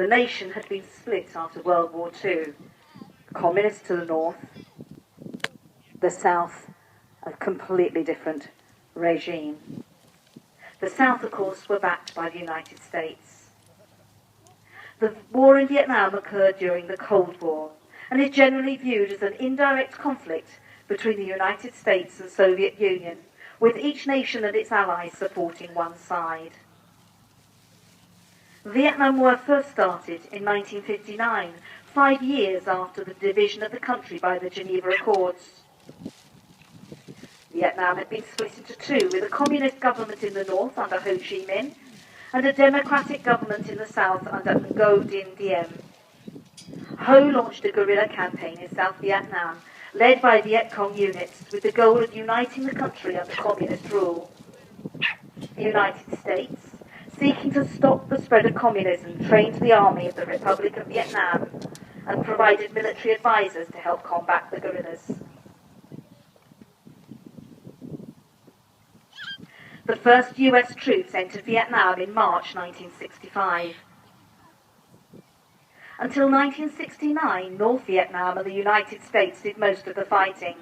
The nation had been split after World War II. Communists to the north, the south, a completely different regime. The South, of course, were backed by the United States. The war in Vietnam occurred during the Cold War and is generally viewed as an indirect conflict between the United States and Soviet Union, with each nation and its allies supporting one side. The Vietnam War first started in 1959, 5 years after the division of the country by the Geneva Accords. Vietnam had been split into two, with a communist government in the north under Ho Chi Minh and a democratic government in the south under Ngo Dinh Diem. Ho launched a guerrilla campaign in South Vietnam, led by Viet Cong units, with the goal of uniting the country under communist rule. The United States, seeking to stop the spread of communism, trained the army of the Republic of Vietnam and provided military advisors to help combat the guerrillas. The first US troops entered Vietnam in March 1965. Until 1969, North Vietnam and the United States did most of the fighting.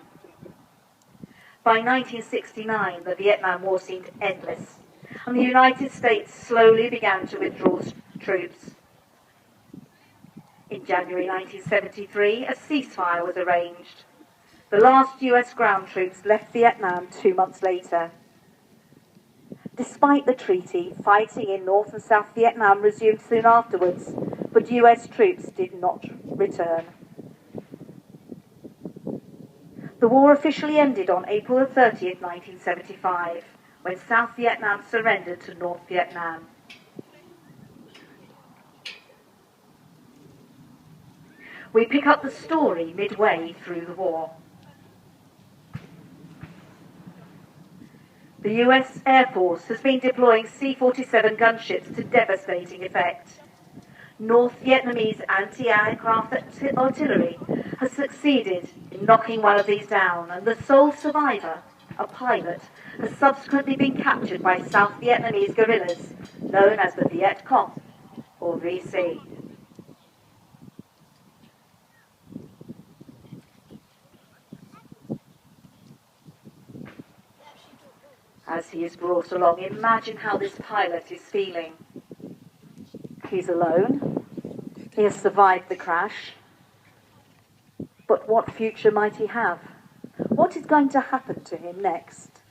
By 1969, the Vietnam War seemed endless, and the United States slowly began to withdraw troops. In January 1973, a ceasefire was arranged. The last US ground troops left Vietnam 2 months later. Despite the treaty, fighting in North and South Vietnam resumed soon afterwards, but US troops did not return. The war officially ended on April 30th, 1975, when South Vietnam surrendered to North Vietnam. We pick up the story midway through the war. The US Air Force has been deploying C-47 gunships to devastating effect. North Vietnamese anti-aircraft artillery has succeeded in knocking one of these down, and the sole survivor, a pilot, has subsequently been captured by South Vietnamese guerrillas known as the Viet Cong, or VC. As he is brought along, imagine how this pilot is feeling. He's alone. He has survived the crash. But what future might he have? What is going to happen to him next?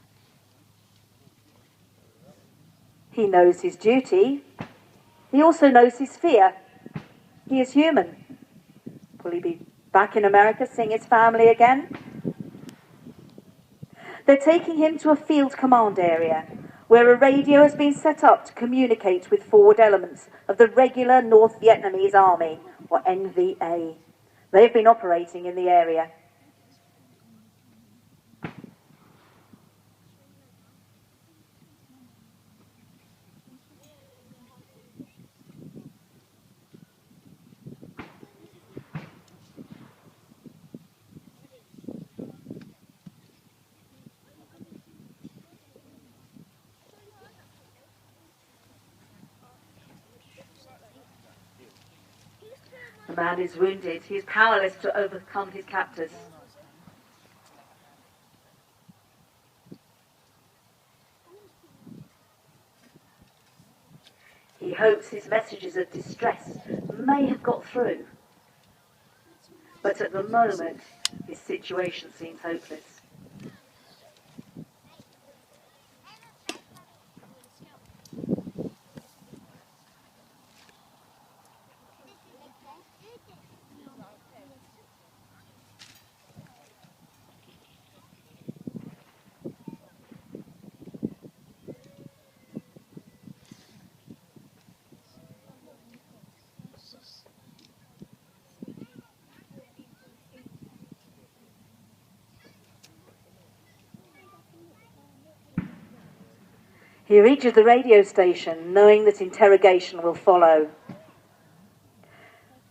He knows his duty. He also knows his fear. He is human. Will he be back in America seeing his family again? They're taking him to a field command area where a radio has been set up to communicate with forward elements of the regular North Vietnamese Army, or NVA. They've been operating in the area. The man is wounded. He is powerless to overcome his captors. He hopes his messages of distress may have got through. But at the moment, his situation seems hopeless. He reaches the radio station, knowing that interrogation will follow.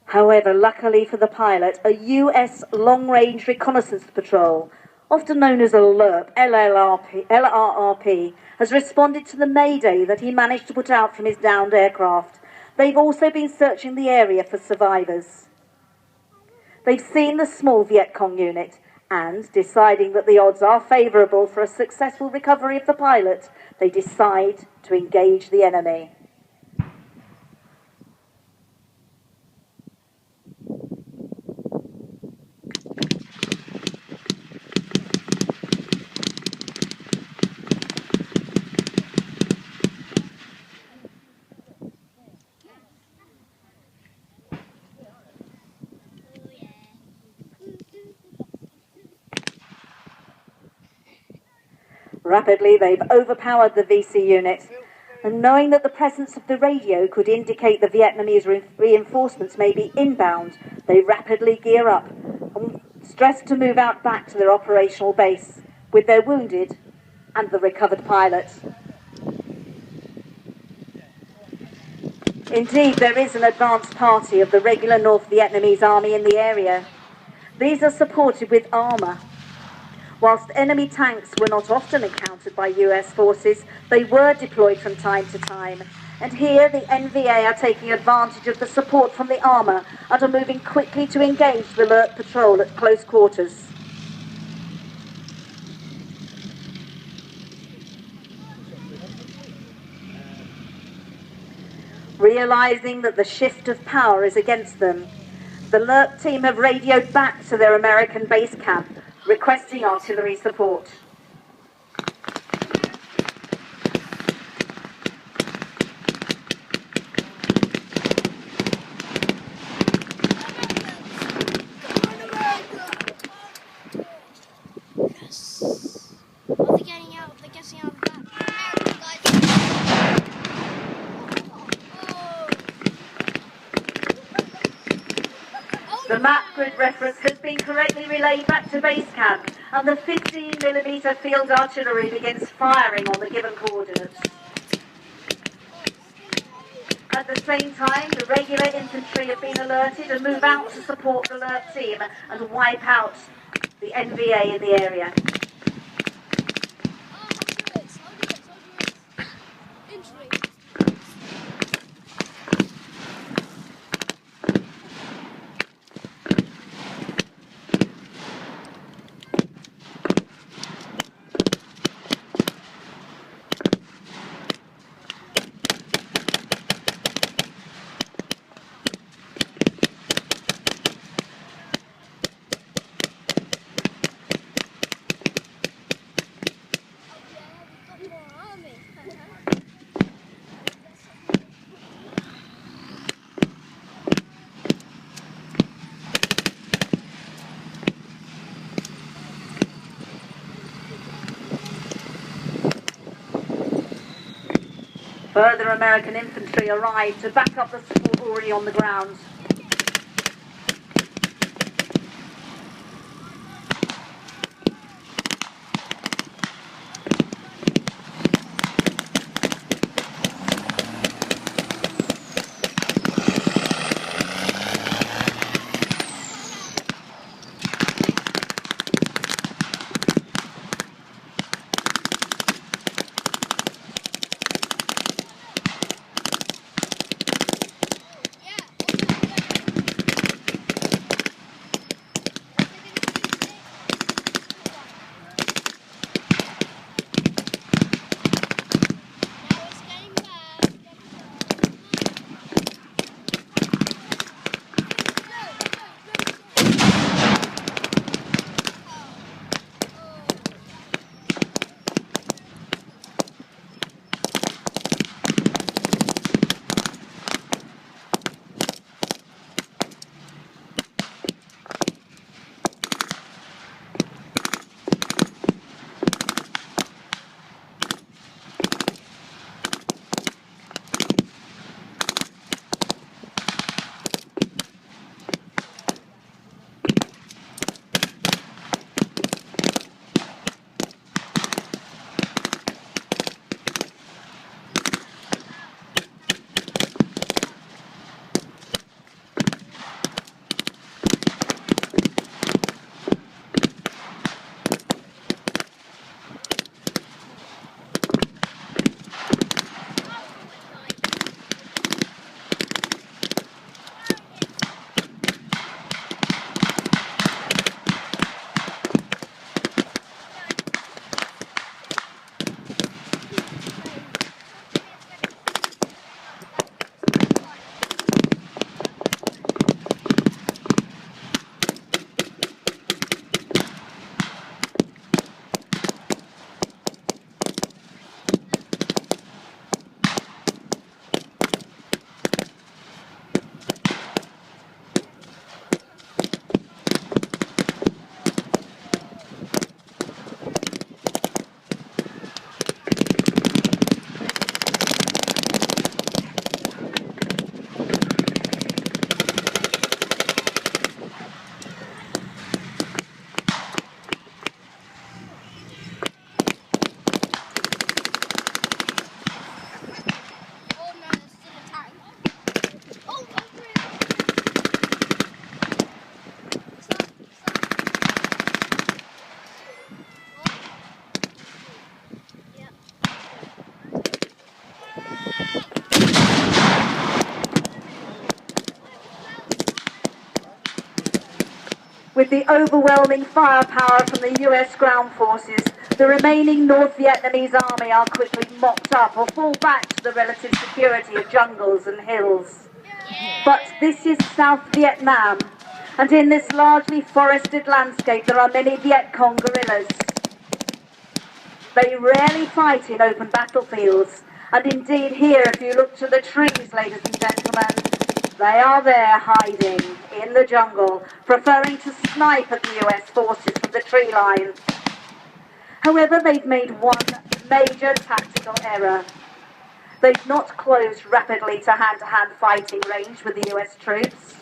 However, luckily for the pilot, a US long-range reconnaissance patrol, often known as a LRRP, has responded to the mayday that he managed to put out from his downed aircraft. They've also been searching the area for survivors. They've seen the small Viet Cong unit and, deciding that the odds are favourable for a successful recovery of the pilot, they decide to engage the enemy. Rapidly, they've overpowered the VC unit, and knowing that the presence of the radio could indicate the Vietnamese reinforcements may be inbound, they rapidly gear up and stress to move out back to their operational base with their wounded and the recovered pilot. Indeed, there is an advance party of the regular North Vietnamese army in the area. These are supported with armour. Whilst enemy tanks were not often encountered by US forces, they were deployed from time to time. And here the NVA are taking advantage of the support from the armour and are moving quickly to engage the alert patrol at close quarters. Realising that the shift of power is against them, the alert team have radioed back to their American base camp, requesting artillery support. Yes. Are they getting out? They're getting out of that. The map grid reference has been correctly relayed back to base camp, and the 15mm field artillery begins firing on the given coordinates. At the same time, the regular infantry have been alerted and move out to support the alert team and wipe out the NVA in the area. Further American infantry arrived to back up the support already on the ground. With the overwhelming firepower from the US ground forces, the remaining North Vietnamese army are quickly mopped up or fall back to the relative security of jungles and hills. But this is South Vietnam, and in this largely forested landscape there are many Viet Cong guerrillas. They rarely fight in open battlefields, and indeed here, if you look to the trees, ladies and gentlemen, they are there hiding in the jungle, preferring to snipe at the US forces from the tree line. However, they've made one major tactical error. They've not closed rapidly to hand-to-hand fighting range with the US troops.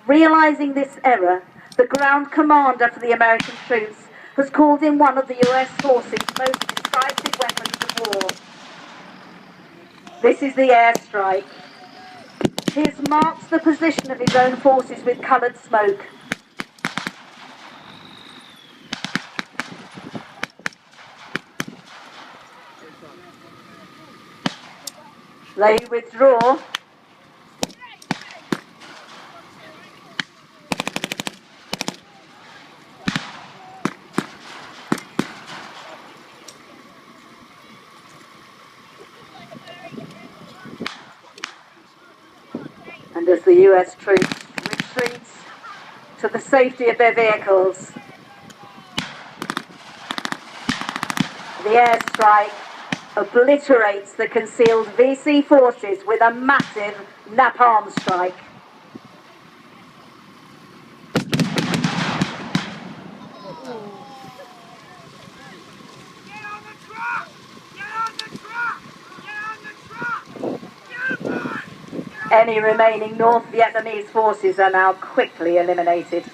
Realizing this error, the ground commander for the American troops has called in one of the US forces' most decisive weapons of war. This is the airstrike. He has marked the position of his own forces with coloured smoke. They withdraw. And as the US troops retreat to the safety of their vehicles, the airstrike obliterates the concealed VC forces with a massive napalm strike. Any remaining North Vietnamese forces are now quickly eliminated.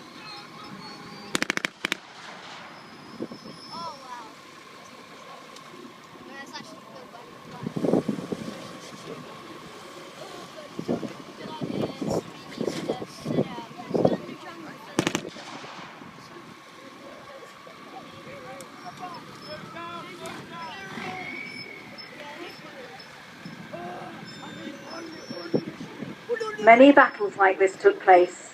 Many battles like this took place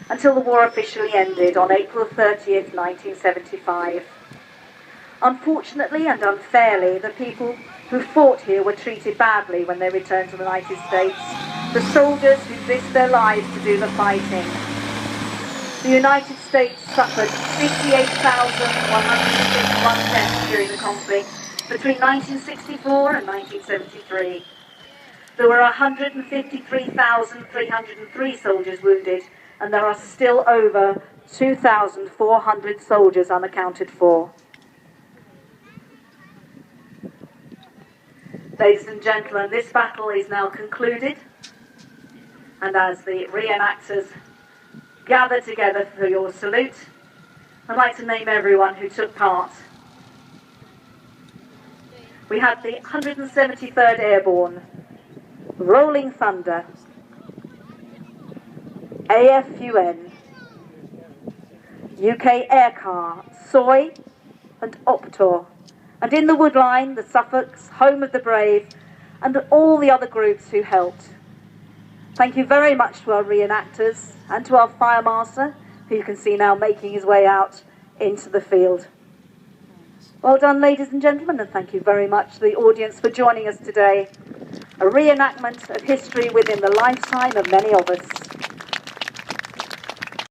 until the war officially ended on April 30th, 1975. Unfortunately and unfairly, the people who fought here were treated badly when they returned to the United States, the soldiers who risked their lives to do the fighting. The United States suffered 58,151 deaths during the conflict between 1964 and 1973. There were 153,303 soldiers wounded, and there are still over 2,400 soldiers unaccounted for. Ladies and gentlemen, this battle is now concluded, and as the reenactors gather together for your salute, I'd like to name everyone who took part. We had the 173rd Airborne, Rolling Thunder, AFUN, UK Aircar, Soy and Optor, and in the Woodline, the Suffolks, Home of the Brave, and all the other groups who helped. Thank you very much to our reenactors and to our fire master, who you can see now making his way out into the field. Well done, ladies and gentlemen, and thank you very much to the audience for joining us today. A reenactment of history within the lifetime of many of us.